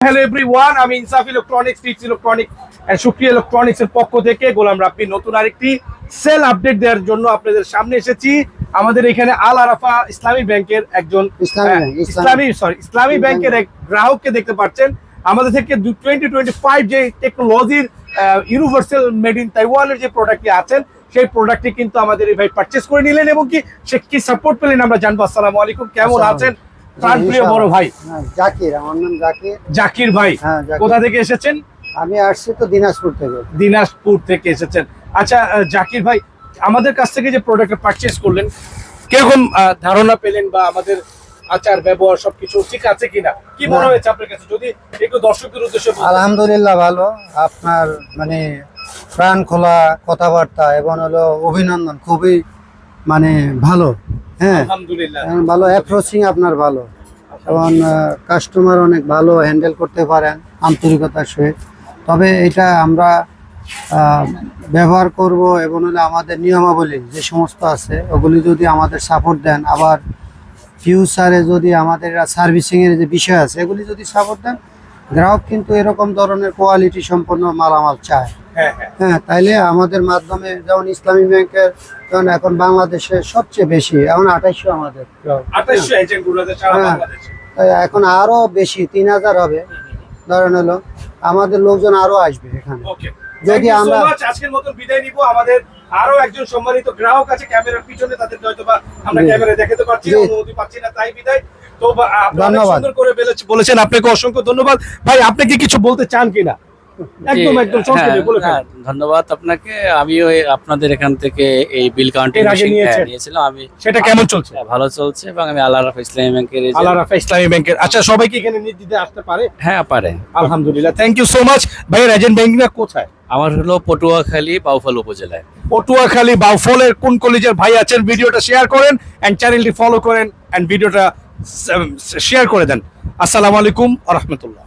Hello everyone, আমি ইনসাফ electronics, teach electronic and শুক্রিয়া ইলেকট্রনিক্স এর পক্ষ থেকে গোলাম রাব্বি নতুন আরেকটি সেল আপডেট দেওয়ার জন্য আপনাদের সামনে এসেছি। আমাদের এখানে আল আরাফা ইসলামী ব্যাংকের একজন ইসলামী ব্যাংকের এক গ্রাহককে দেখতে পাচ্ছেন। আমাদের থেকে 2025 যে টেকনোলজির ইউনিভার্সাল মেড ইন তাইওয়ানের যে প্রোডাক্টটি আছেন, সেই প্রোডাক্টটি কিন্তু আমাদের এই ভাই পারচেজ করে নিলেন এবং কি সে কি সাপোর্ট পেলেন আমরা জানবো। আসসালামু আলাইকুম, কেমন আছেন প্রাণপ্রিয় বড় ভাই? জাকির, আমার নাম জাকির। জাকির ভাই, কোথা থেকে এসেছেন? আমি আসছি তো দিনাজপুর থেকে। দিনাজপুর থেকে এসেছেন। আচ্ছা জাকির ভাই, আমাদের কাছ থেকে যে প্রোডাক্টটা পারচেজ করলেন, কিরকম ধারণা পেলেন বা আমাদের আচার ব্যবহার সবকিছু ঠিক আছে কিনা, কি মনে হয়েছে আপনার কাছে? যদি একটু দর্শকদের উদ্দেশ্যে বলতেন। আলহামদুলিল্লাহ ভালো, আপনার মানে প্রাণ খোলা কথাবার্তা এবং হলো অভিনন্দন, খুবই মানে ভালো। হ্যাঁ আলহামদুলিল্লাহ ভালো অ্যাপ্রোচিং আপনার ভালো, এবং কাস্টমার অনেক ভালো হ্যান্ডেল করতে পারেন আন্তরিকতার সহিত। তবে এটা আমরা ব্যবহার করব এবং হলে আমাদের নিয়মাবলী যে সমস্ত আছে ওগুলি যদি আমাদের সাপোর্ট দেন, আবার ফিউচারে যদি আমাদের সার্ভিসিংয়ের যে বিষয় আছে এগুলি যদি সাপোর্ট দেন, গ্রাহক কিন্তু এরকম ধরনের কোয়ালিটি সম্পন্ন মালামাল চায়। হ্যাঁ, তাইলে আমাদের মাধ্যমে যেমন ইসলামী ব্যাংকের যেমন এখন বাংলাদেশে সবচেয়ে বেশি, এখন 2800 আমাদের, 2800 এজেন্টগুলো সারা বাংলাদেশে। এখন আরো বেশি 3000 হবে ধরেন হলো, আমাদের লোকজন আরো আসবে এখানে। যদি আমরা আজকের মতো বিদায় নিব, আমাদের আরো একজন সম্মানিত গ্রাহক আছে ক্যামেরার পিছনে, তাদেরকে হয়তো বা আমরা ক্যামেরায় দেখাতে পারছি না, অনুমতি পাচ্ছি না, তাই বিদায়। তো আপনারা সুন্দর করে বলেছেন, আপনাকে অসংখ্য ধন্যবাদ। ভাই, আপনি কি কিছু বলতে চান কিনা? একদম সংক্ষেপে বলে ফেলুন। ধন্যবাদ আপনাকে। আমিও আপনাদের এখান থেকে এই বিল কাউন্টিং নিয়েছিলাম। আমি সেটা কেমন চলছে? ভালো চলছে, এবং আমি আল আরাফা ইসলামী ব্যাংকের আচ্ছা, সবাই কি এখানে নির্দ্বিধায় আসতে পারে? হ্যাঁ পারে। আলহামদুলিল্লাহ, থ্যাংক ইউ সো মাচ। ভাই, এজেন্ট ব্যাংকিংটা কোথায়? আমার হলো পটুয়াখালী বাউফল উপজেলায়। পটুয়াখালী বাউফলের কোন কলেজের ভাই আছেন, ভিডিওটা শেয়ার করেন এন্ড চ্যানেলটি ফলো করেন এন্ড ভিডিওটা শেয়ার করে দেন। আসসালামু আলাইকুম ওয়া রাহমাতুল্লাহ।